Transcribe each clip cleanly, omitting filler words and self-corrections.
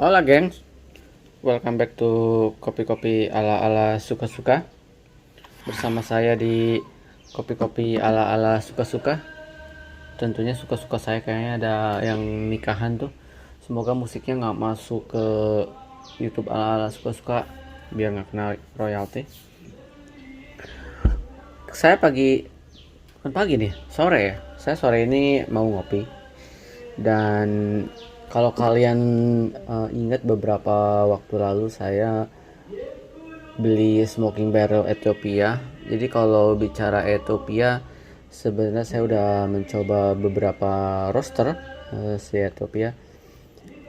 Hola gengs, welcome back to kopi-kopi ala-ala suka-suka. Bersama saya di kopi-kopi ala-ala suka-suka. Tentunya suka-suka saya kayaknya ada yang nikahan tuh. Semoga musiknya nggak masuk ke YouTube ala-ala suka-suka biar nggak kena royalti. Saya bukan pagi nih, sore ya. Saya sore ini mau ngopi. Dan kalau kalian ingat beberapa waktu lalu saya beli Smoking Barrel Ethiopia. Jadi kalau bicara Ethiopia, sebenarnya saya udah mencoba beberapa roster si Ethiopia,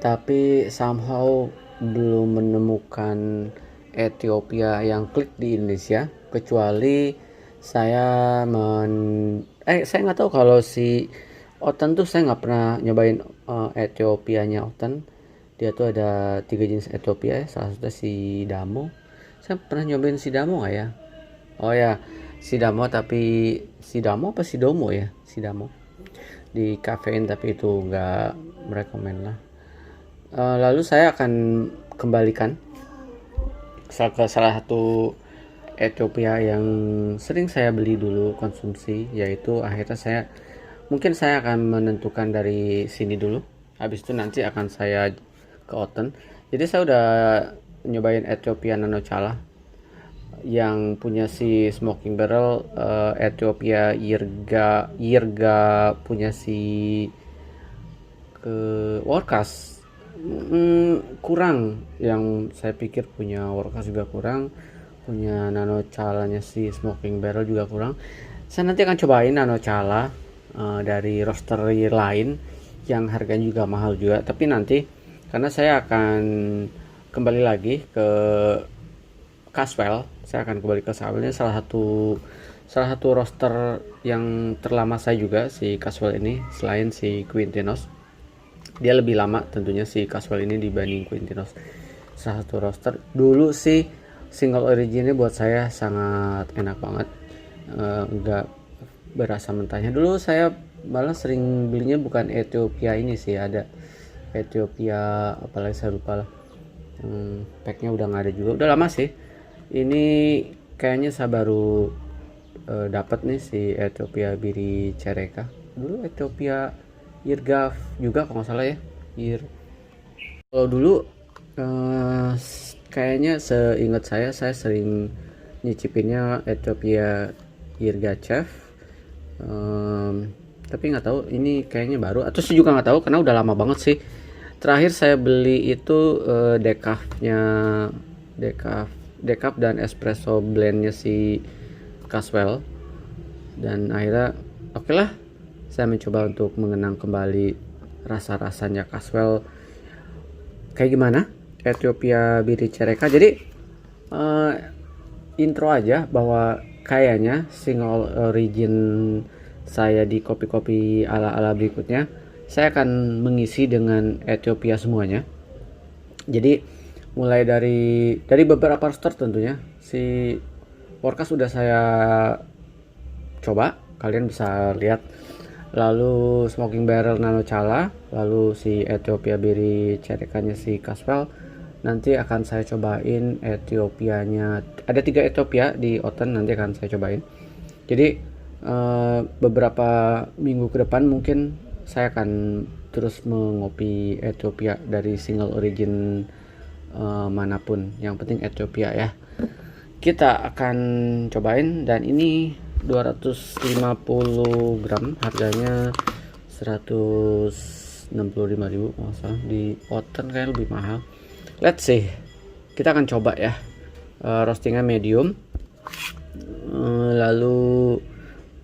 tapi somehow belum menemukan Ethiopia yang klik di Indonesia, kecuali saya nggak tahu kalau si Otan tuh saya nggak pernah nyobain Ethiopianya Otan. Dia tuh ada 3 jenis Ethiopia ya, salah satunya si Damo. Saya pernah nyobain si Damo nggak ya? Oh ya, si Damo, tapi si Damo apa si Domo ya? Si Damo di kafein, tapi itu nggak merekomend lah. Lalu saya akan kembalikan ke salah satu Ethiopia yang sering saya beli dulu konsumsi, yaitu akhirnya saya akan menentukan dari sini dulu. Habis itu nanti akan saya ke Oten. Jadi saya udah nyobain Ethiopia Nano Chala yang punya si Smoking Barrel, Ethiopia Yirga punya si ke Workas. Kurang, yang saya pikir punya Workas juga kurang, punya Nano Chalanya si Smoking Barrel juga kurang. Saya nanti akan cobain Nano Chala dari roaster lain yang harganya juga mahal juga, tapi nanti karena saya akan kembali lagi ke Caswell. Saya akan kembali ke Caswell, ini salah satu roaster yang terlama saya juga, si Caswell ini, selain si Quintinos. Dia lebih lama tentunya si Caswell ini dibanding Quintinos. Salah satu roaster dulu sih, single originnya buat saya sangat enak banget, enggak berasa mentahnya. Dulu saya malah sering belinya bukan Ethiopia ini sih, ada Ethiopia apalagi saya lupa lah. Packnya udah nggak ada juga, udah lama sih. Ini kayaknya saya baru dapat nih si Ethiopia Biri Cereka. Dulu Ethiopia Yirgaf juga kalau nggak salah ya. Kalau dulu kayaknya seingat saya sering nyicipinnya Ethiopia Yirgachev. Tapi nggak tahu ini kayaknya baru atau sih, juga nggak tahu karena udah lama banget sih. Terakhir saya beli itu decaf dan espresso blendnya si Caswell, dan akhirnya oke lah, saya mencoba untuk mengenang kembali rasa-rasanya Caswell kayak gimana Ethiopia Biri Cereka. Jadi intro aja bahwa kayaknya single origin saya di kopi-kopi ala-ala berikutnya saya akan mengisi dengan Ethiopia semuanya. Jadi mulai dari beberapa roster tentunya. Si Workas sudah saya coba, kalian bisa lihat. Lalu Smoking Barrel Nano Chala, lalu si Ethiopia Biri Cerekanya si Caswell. Nanti akan saya cobain Ethiopianya. Ada 3 Ethiopia di Oten, nanti akan saya cobain. Jadi beberapa minggu ke depan mungkin saya akan terus mengopi Ethiopia dari single origin manapun, yang penting Ethiopia ya. Kita akan cobain, dan ini 250 gram, harganya 165.000 masalah. Di Oten kayak lebih mahal. Let's see, kita akan coba ya. Roastingnya medium, lalu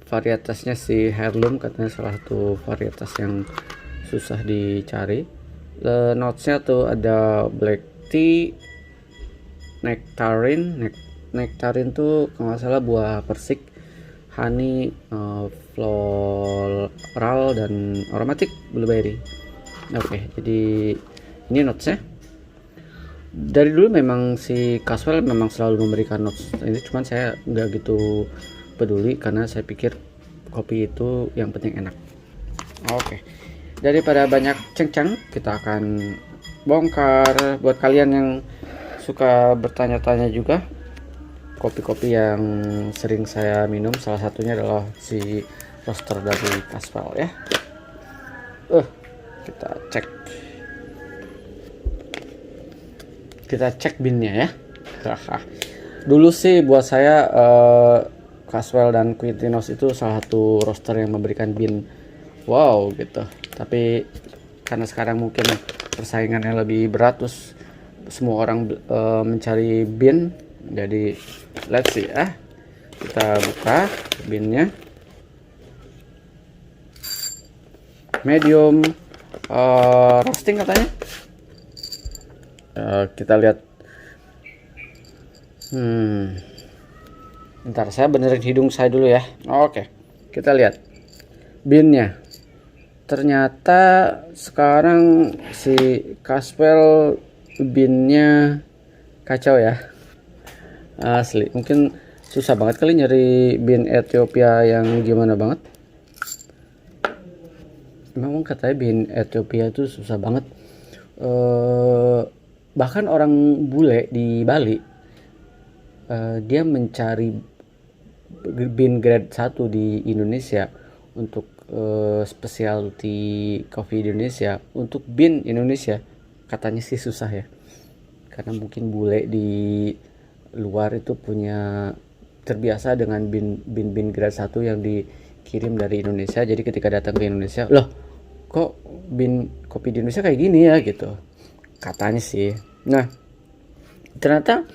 varietasnya si Heirloom, katanya salah satu varietas yang susah dicari. Notesnya tuh ada black tea, nectarine tuh kalau nggak salah buah persik, honey, floral, dan aromatic blueberry. Oke, jadi ini notesnya. Dari dulu memang si Caswell memang selalu memberikan notes ini, cuman saya nggak gitu peduli karena saya pikir kopi itu yang penting enak. Oke, daripada banyak cengcang, kita akan bongkar. Buat kalian yang suka bertanya-tanya juga, kopi-kopi yang sering saya minum salah satunya adalah si roaster dari Caswell ya. Kita cek binnya ya. Dulu sih buat saya Caswell dan Quintinos itu salah satu roaster yang memberikan bin wow gitu. Tapi karena sekarang mungkin persaingannya lebih berat, terus semua orang mencari bin, jadi let's see kita buka binnya. Medium roasting katanya. Kita lihat. Bentar, saya benerin hidung saya dulu ya. Oke, kita lihat binnya. Ternyata sekarang si Caswell binnya kacau ya, asli. Mungkin susah banget kali nyari bin Ethiopia yang gimana banget. Memang katanya bin Ethiopia itu susah banget. Bahkan orang bule di Bali dia mencari bin grade 1 di Indonesia untuk specialty coffee Indonesia, untuk bin Indonesia katanya sih susah ya, karena mungkin bule di luar itu punya terbiasa dengan bin grade 1 yang dikirim dari Indonesia. Jadi ketika datang ke Indonesia, loh kok bin kopi di Indonesia kayak gini ya gitu katanya sih. Nah ternyata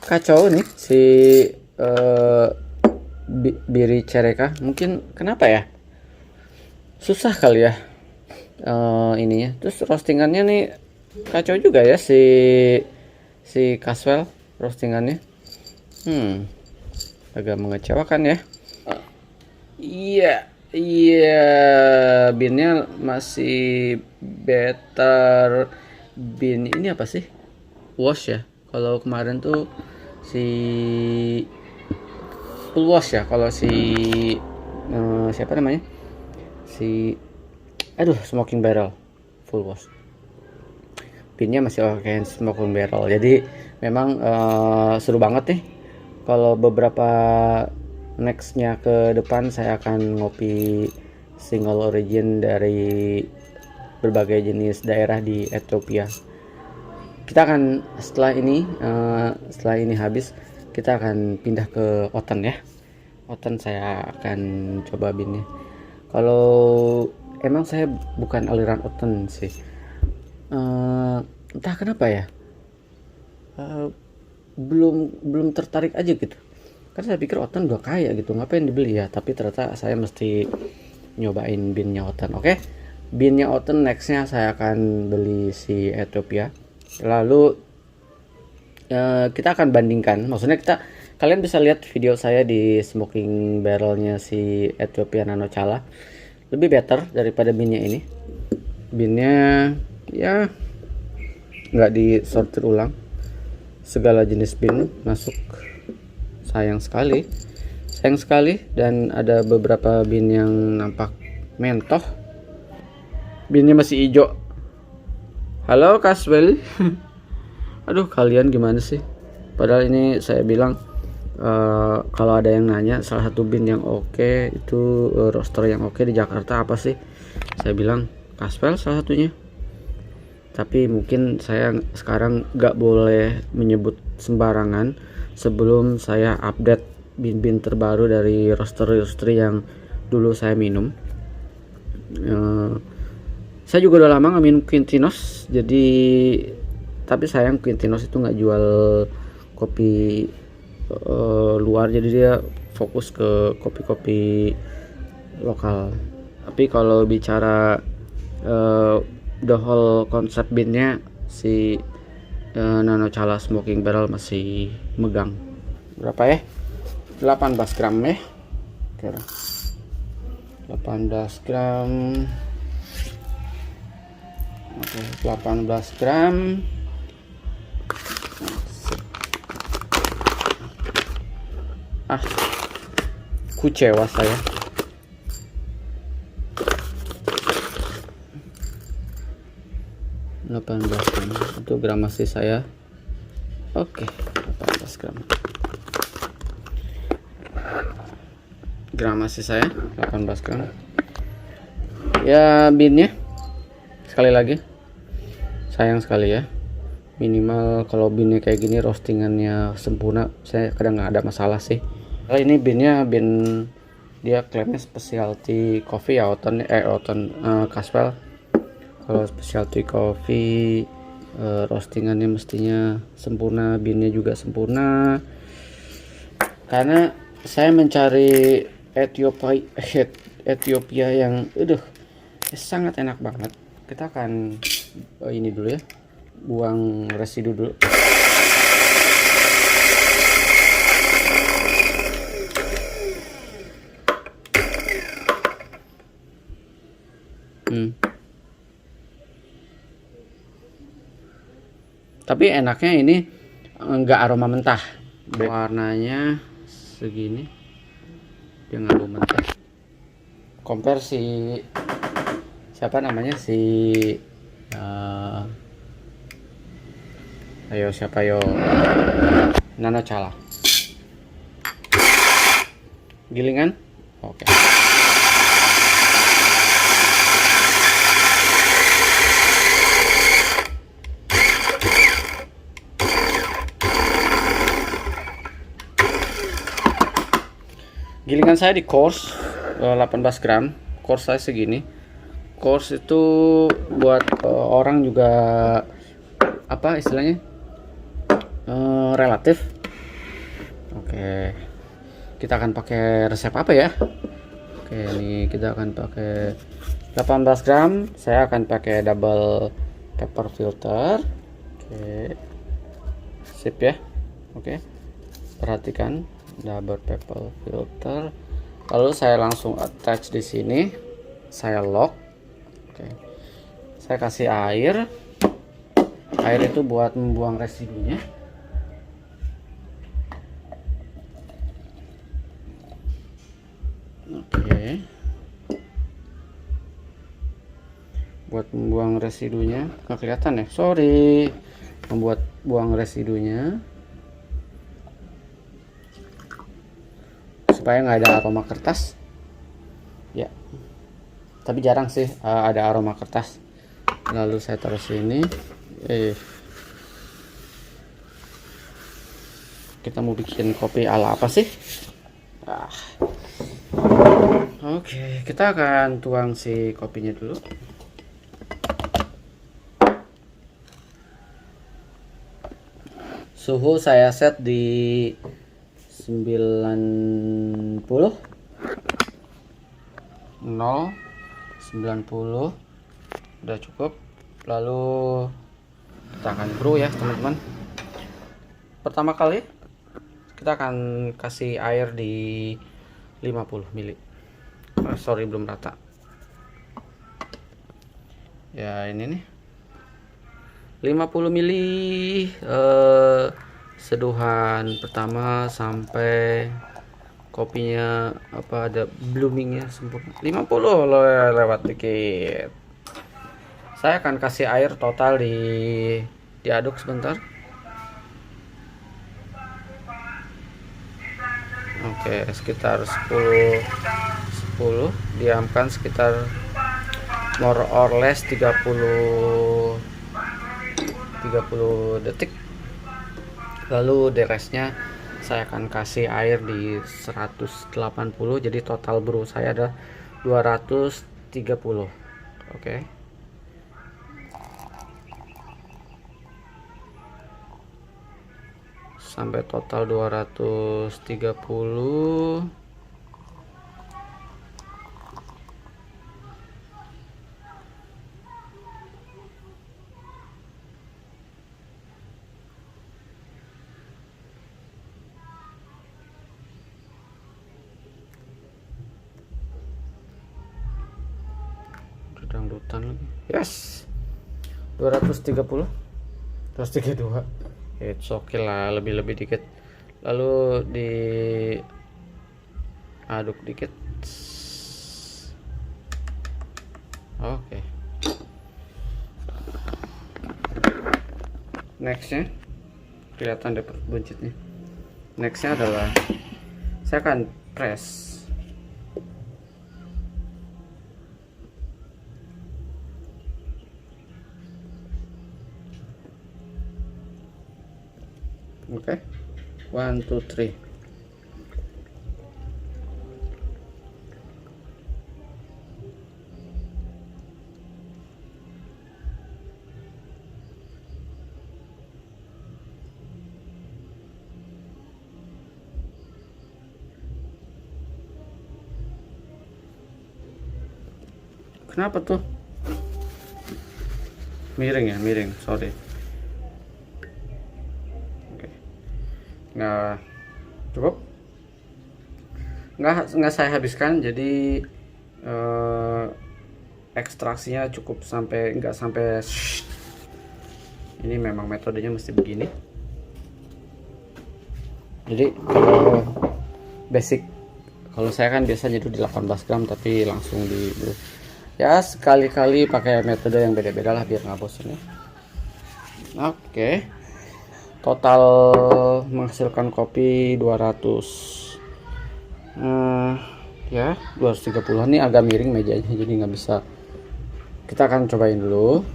kacau nih si Biri Cereka. Mungkin kenapa ya, susah kali ya ininya. Terus roastingannya nih kacau juga ya si Caswell roastingannya. Agak mengecewakan ya. Iya, binnya masih better. Bin ini apa sih? Wash ya. Kalau kemarin tuh si full wash ya. Kalau si siapa namanya? Smoking barrel full wash. Binnya masih oke smoking barrel. Jadi memang seru banget nih. Kalau beberapa nextnya ke depan saya akan ngopi single origin dari berbagai jenis daerah di Ethiopia. Kita akan setelah ini habis, kita akan pindah ke Oten ya. Oten saya akan coba binnya. Kalau emang saya bukan aliran Oten sih, entah kenapa ya, belum tertarik aja gitu. Karena saya pikir Oten udah kaya gitu, ngapain dibeli ya. Tapi ternyata saya mesti nyobain binnya Oten. Oke, binnya Oten nextnya saya akan beli si Ethiopia. Lalu kita akan bandingkan, maksudnya kalian bisa lihat video saya di smoking barrelnya si Ethiopia Nano Chala, lebih better daripada binnya ini. Binnya ya nggak disortir ulang, segala jenis bin masuk. Sayang sekali, dan ada beberapa bin yang nampak mentoh. Binnya masih hijau. Halo Caswell. Aduh, kalian gimana sih? Padahal ini saya bilang kalau ada yang nanya salah satu bin yang oke itu roaster yang oke di Jakarta apa sih? Saya bilang Caswell salah satunya. Tapi mungkin saya sekarang nggak boleh menyebut sembarangan sebelum saya update bin-bin terbaru dari roaster yang dulu saya minum. Saya juga udah lama nggak minum Quintinos, jadi tapi sayang Quintinos itu nggak jual kopi luar, jadi dia fokus ke kopi-kopi lokal. Tapi kalau bicara the whole konsep binnya, si Nano Chala Smoking Barrel masih megang. Berapa ya? 18 gram ya. Kira 18 gram. Oke, 18 gram. Kecewa saya. Nope. 18 gram itu gramasi saya. Oke, 18 gram. Gramasi saya 18 gram. Ya, binnya sekali lagi sayang sekali ya, minimal kalau binnya kayak gini roastingannya sempurna, saya kadang nggak ada masalah sih. Ini binnya dia klaimnya specialty coffee ya, Oton Caswell. Kalau specialty coffee roastingannya mestinya sempurna, binnya juga sempurna, karena saya mencari Ethiopia yang sangat enak banget. Kita akan ini dulu ya, buang residu dulu. Tapi enaknya ini enggak aroma mentah, warnanya segini dia nggak aroma mentah. Compare siapa namanya Nano Cala gilingan. Oke. Gilingan saya di course 18 gram, course saya segini. Course itu buat orang juga apa istilahnya relatif. Oke, kita akan pakai resep apa ya? Oke, ini kita akan pakai 18 gram. Saya akan pakai double pepper filter. Oke, sip ya. Oke, perhatikan double pepper filter. Lalu saya langsung attach di sini, saya lock. Oke, saya kasih air. Air itu buat membuang residunya. Oke, buat membuang residunya. Nggak kelihatan ya, sorry. Membuat buang residunya supaya nggak ada aroma kertas ya, tapi jarang sih ada aroma kertas. Lalu saya taruh sini. Kita mau bikin kopi ala apa sih? Oke, kita akan tuang si kopinya dulu. Suhu saya set di 90 udah cukup. Lalu kita akan brew ya teman-teman. Pertama kali kita akan kasih air di 50 ml. Sorry, belum rata ya. Ini nih 50 ml seduhan pertama sampai kopinya ada bloomingnya sempurna. 50 lewat dikit. Saya akan kasih air total diaduk sebentar. Oke, sekitar 10 diamkan sekitar more or less 30 detik. Lalu the restnya saya akan kasih air di 180, jadi total brew saya ada 230. Oke. Sampai total 230. Dangdutan lagi. Yes. 230. 232. It's okay lah, lebih dikit. Lalu diaduk dikit. Oke. Nextnya kelihatan deh buncitnya. Nextnya adalah saya akan press. Oke, 1 2 3. Kenapa tuh? Miring ya, miring. Sorry. Oke. Nggak cukup. Nggak saya habiskan. Jadi ekstraksinya cukup sampai nggak sampai. Ini memang metodenya mesti begini. Jadi kalau basic, kalau saya kan biasa nyeduh di 18 gram tapi langsung di ya sekali-kali pakai metode yang beda-beda lah biar nggak bosan ya. Oke, total menghasilkan kopi 200 ya 230. Ini agak miring mejanya jadi nggak bisa. Kita akan cobain dulu.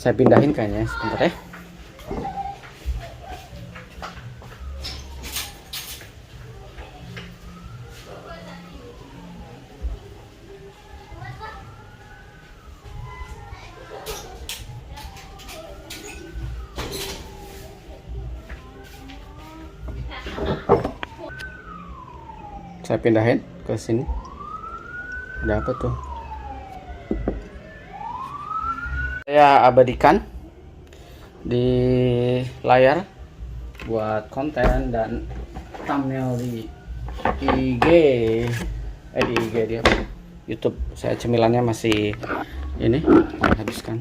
Saya pindahin kayaknya sebentar ya. Saya pindahin ke sini. Ada apa tuh? Saya abadikan di layar buat konten dan thumbnail di IG. Di IG dia YouTube. Saya cemilannya masih ini habiskan.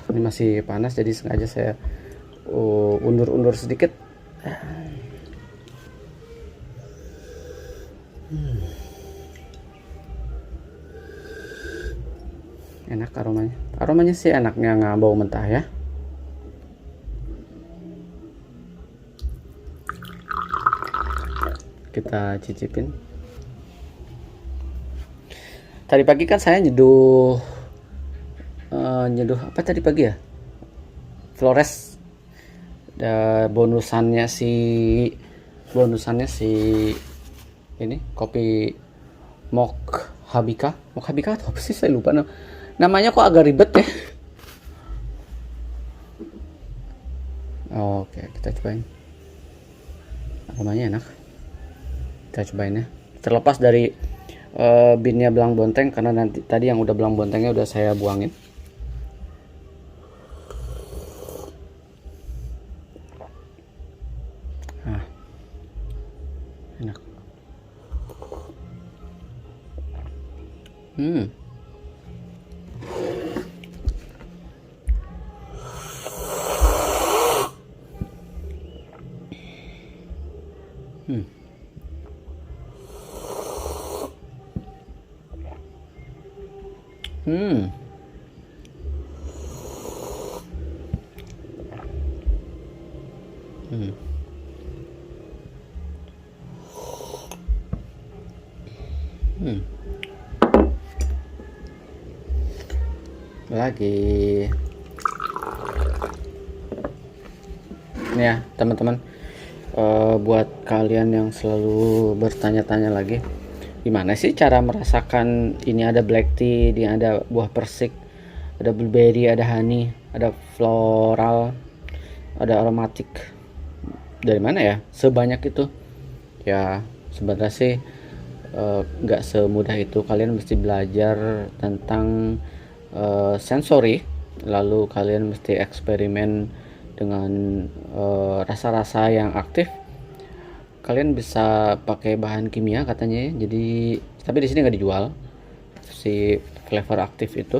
Ini masih panas jadi sengaja saya undur-undur sedikit. Enak aromanya sih enaknya, nggak bau mentah ya. Kita cicipin. Tadi pagi kan saya nyeduh apa tadi pagi ya, Flores. bonusannya si ini kopi Mokhabika atau apa sih, saya lupa namanya, kok agak ribet ya. Oke, kita cobain. Aromanya enak, kita cobain ya. Terlepas dari binnya belang bonteng, karena nanti tadi yang udah belang bontengnya udah saya buangin. Enak. Lagi ini ya teman-teman, buat kalian yang selalu bertanya-tanya lagi gimana sih cara merasakan ini ada black tea, ini ada buah persik, ada blueberry, ada honey, ada floral, ada aromatik, dari mana ya sebanyak itu ya. Sebenarnya sih nggak semudah itu. Kalian mesti belajar tentang sensori, lalu kalian mesti eksperimen dengan rasa-rasa yang aktif. Kalian bisa pakai bahan kimia katanya, jadi tapi di sini nggak dijual si flavor aktif itu.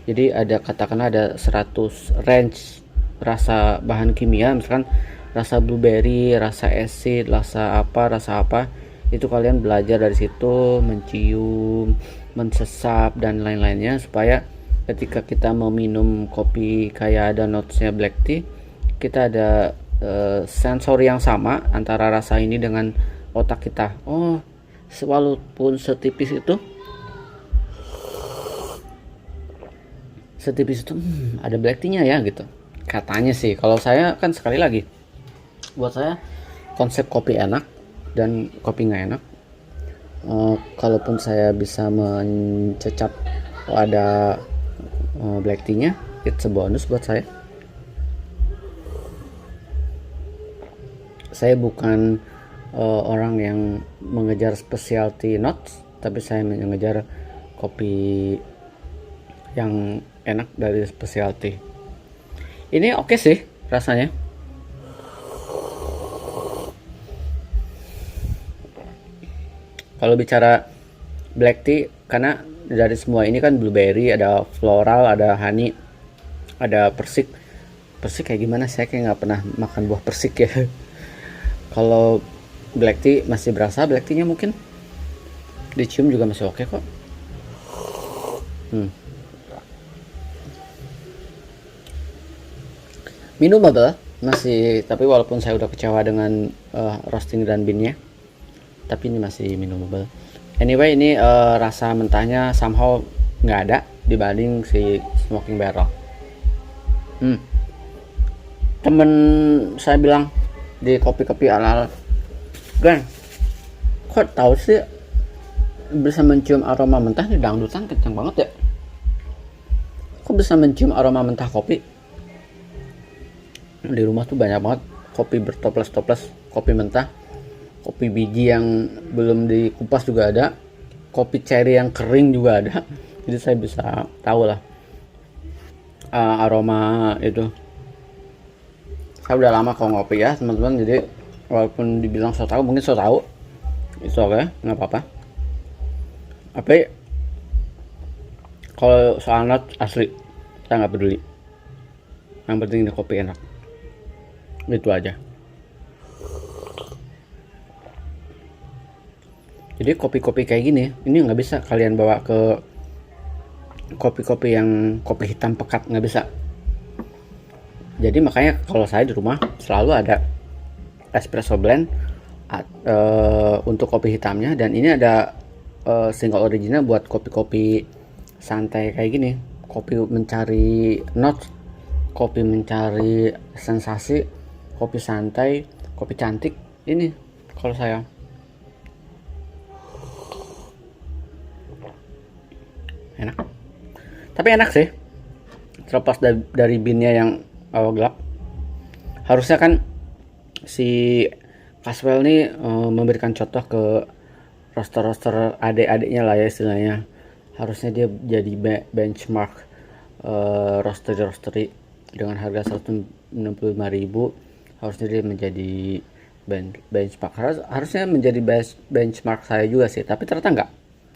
Jadi ada katakanlah ada 100 range rasa bahan kimia, misalkan rasa blueberry, rasa acid, rasa apa, itu kalian belajar dari situ, mencium, mensesap dan lain-lainnya supaya ketika kita mau minum kopi kayak ada notesnya black tea, kita ada sensor yang sama antara rasa ini dengan otak kita. Oh, walaupun setipis itu, ada black tea-nya ya gitu. Katanya sih. Kalau saya kan sekali lagi, buat saya konsep kopi enak dan kopi nggak enak. Kalaupun saya bisa mencecap ada black tea-nya, it's a bonus buat saya. Saya bukan orang yang mengejar specialty notes, tapi saya mengejar kopi yang enak dari specialty. Ini oke sih rasanya. Kalau bicara black tea, karena dari semua ini kan blueberry, ada floral, ada honey, ada persik. Persik kayak gimana? Saya kayak nggak pernah makan buah persik ya. Kalau black tea masih berasa black tea-nya, mungkin dicium juga masih oke kok. Minumable masih, tapi walaupun saya udah kecewa dengan roasting dan bean-nya, tapi ini masih minumable. Anyway, ini rasa mentahnya somehow nggak ada dibanding si smoking barrel. Temen saya bilang di kopi-kopi ala-ala, Gan, kok tahu sih bisa mencium aroma mentah? Nih dangdutan kencang banget ya. Kok bisa mencium aroma mentah kopi? Di rumah tuh banyak banget kopi bertoples-toples, kopi mentah, kopi biji yang belum dikupas juga ada, kopi cherry yang kering juga ada. Jadi saya bisa tahu lah aroma itu. Saya udah lama kalau ngopi ya teman-teman, jadi walaupun dibilang so tahu, mungkin so tahu, itu oke, nggak apa-apa. Tapi kalau soal not asli, saya nggak peduli. Yang penting ini kopi enak, itu aja. Jadi kopi-kopi kayak gini, ini nggak bisa kalian bawa ke kopi-kopi yang kopi hitam pekat, nggak bisa. Jadi makanya kalau saya di rumah selalu ada espresso blend untuk kopi hitamnya, dan ini ada single original buat kopi-kopi santai kayak gini. Kopi mencari notes, kopi mencari sensasi, kopi santai, kopi cantik. Ini kalau saya. Enak. Tapi enak sih. Terlepas dari bean-nya yang gelap. Harusnya kan si Caswell nih memberikan contoh ke roster-roster adik-adiknya lah ya istilahnya. Harusnya dia jadi benchmark roastery dengan harga 165.000. Harusnya dia menjadi benchmark. Harusnya menjadi benchmark saya juga sih, tapi ternyata enggak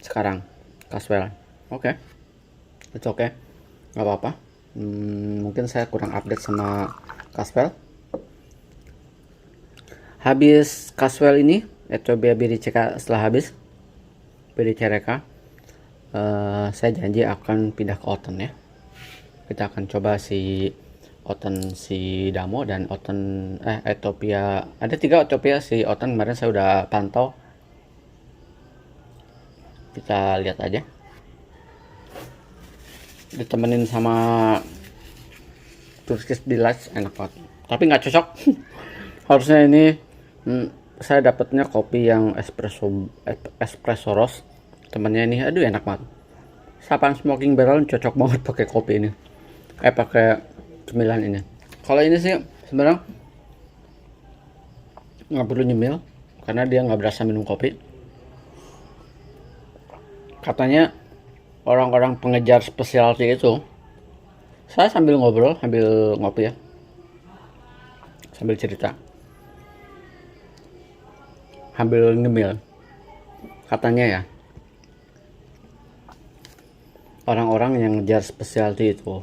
sekarang Caswell. Oke. It's okay. Nggak apa-apa. Mungkin saya kurang update sama Caswell. Habis Caswell ini, Ethiopia BDCK setelah habis BDCRK, saya janji akan pindah ke Oten ya. Kita akan coba si Oten, si Damo, dan Oten Ethiopia. Ada 3 Ethiopia, si Oten kemarin saya udah pantau. Kita lihat aja. Ditemenin sama Turkish Delight, enak banget. Tapi nggak cocok. Harusnya ini saya dapatnya kopi yang espresso roast. Temennya ini, aduh enak banget. Sapan smoking barrel cocok banget pakai kopi ini. Pakai cemilan ini. Kalau ini sih sebenarnya nggak perlu nyemil karena dia nggak berasa minum kopi. Katanya orang-orang pengejar specialty itu, saya sambil ngobrol, sambil ngopi ya, sambil cerita, sambil ngemil. Katanya ya, orang-orang yang ngejar specialty itu,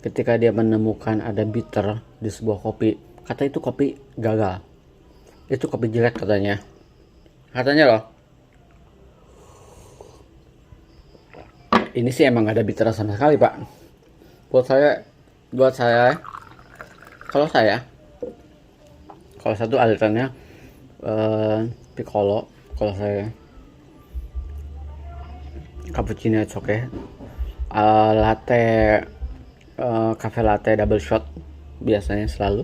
ketika dia menemukan ada bitter di sebuah kopi, kata itu kopi gagal, itu kopi jelek katanya. Katanya loh. Ini sih emang gak ada bitter sama sekali pak. buat saya buat saya kalau saya kalau satu alirannya piccolo. Kalau saya cappuccino oke okay. Latte cafe latte double shot biasanya selalu,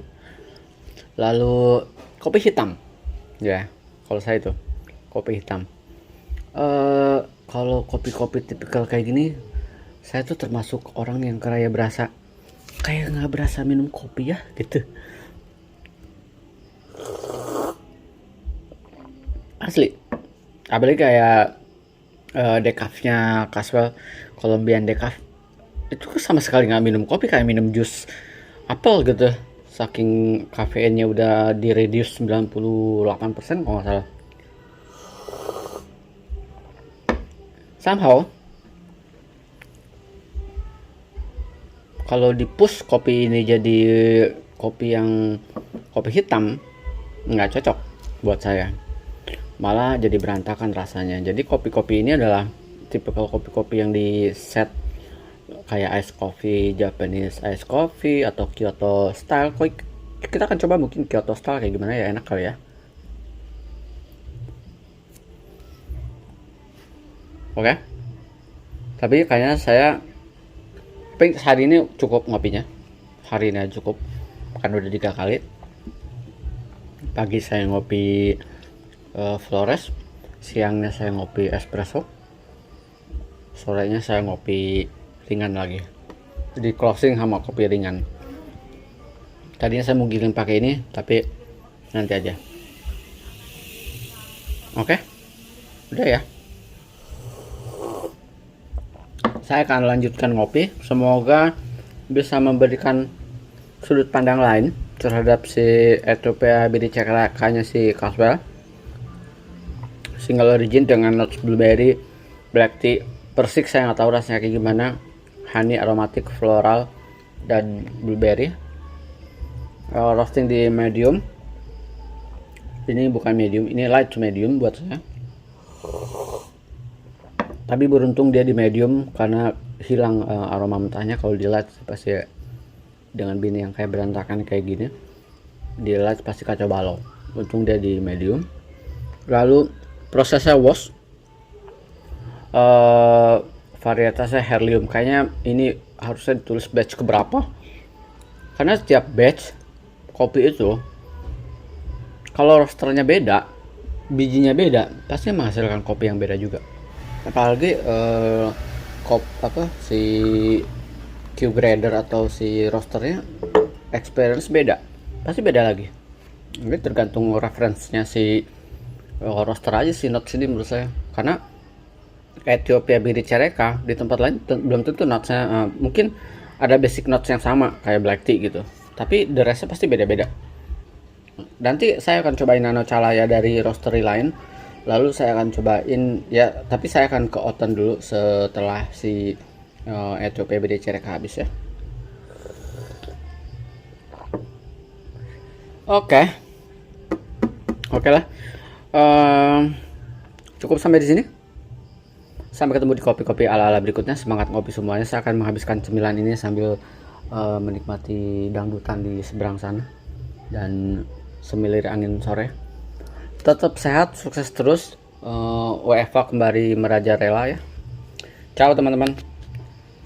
lalu kopi hitam ya. Kalau saya itu kopi hitam. Kalau kopi-kopi tipikal kayak gini, saya tuh termasuk orang yang kayak berasa kayak nggak berasa minum kopi ya gitu. Asli. Apalagi kayak decafnya Caswell Colombian decaf itu sama sekali nggak minum kopi, kayak minum jus apel gitu. Saking kafeinnya udah di reduce 98% kalau nggak salah. Somehow kalau di push kopi ini jadi kopi hitam, nggak cocok buat saya, malah jadi berantakan rasanya. Jadi kopi-kopi ini adalah tipikal kopi-kopi yang di set kayak ice coffee, Japanese ice coffee atau Kyoto style. Kita akan coba mungkin Kyoto style kayak gimana ya, enak kali ya. Oke. Tapi kayaknya hari ini cukup ngopinya. Hari ini aja cukup. Kan udah 3 kali. Pagi saya ngopi Flores, siangnya saya ngopi espresso, sorenya saya ngopi ringan lagi. Jadi closing sama kopi ringan. Tadinya saya mau giling pakai ini, tapi nanti aja. Oke, udah ya. Saya akan lanjutkan ngopi. Semoga bisa memberikan sudut pandang lain terhadap si Ethiopia BDC nya si Caswell. Single origin dengan notes blueberry, black tea, persik saya nggak tahu rasanya kayak gimana, honey, aromatic, floral, dan blueberry. Roasting di medium. Ini bukan medium, ini light to medium buat saya. Tapi beruntung dia di medium karena hilang aroma mentahnya. Kalau di light pasti dengan bini yang kayak berantakan kayak gini, di light pasti kacau balau. Untung dia di medium. Lalu prosesnya wash, varietasnya Heirloom. Kayaknya ini harusnya ditulis batch keberapa, karena setiap batch kopi itu kalau roasternya beda, bijinya beda, pasti menghasilkan kopi yang beda juga. Apalagi si Q grader atau si roasternya experience beda, pasti beda lagi. Ini tergantung referensinya si roaster aja sih notes ini menurut saya. Karena Ethiopia BDC di tempat lain belum tentu notesnya mungkin ada basic notes yang sama kayak black tea gitu, tapi the restnya pasti beda-beda. Nanti saya akan cobain Nano Chalaya dari roastery lain, lalu saya akan cobain ya, tapi saya akan ke Oten dulu setelah si Ethiopia BDC habis ya. Oke lah. Cukup sampai di sini. Sampai ketemu di kopi-kopi ala-ala berikutnya. Semangat ngopi semuanya. Saya akan menghabiskan cemilan ini sambil menikmati dangdutan di seberang sana dan semilir angin sore. Tetap sehat, sukses terus. WFA kembali merajalela ya. Ciao teman-teman.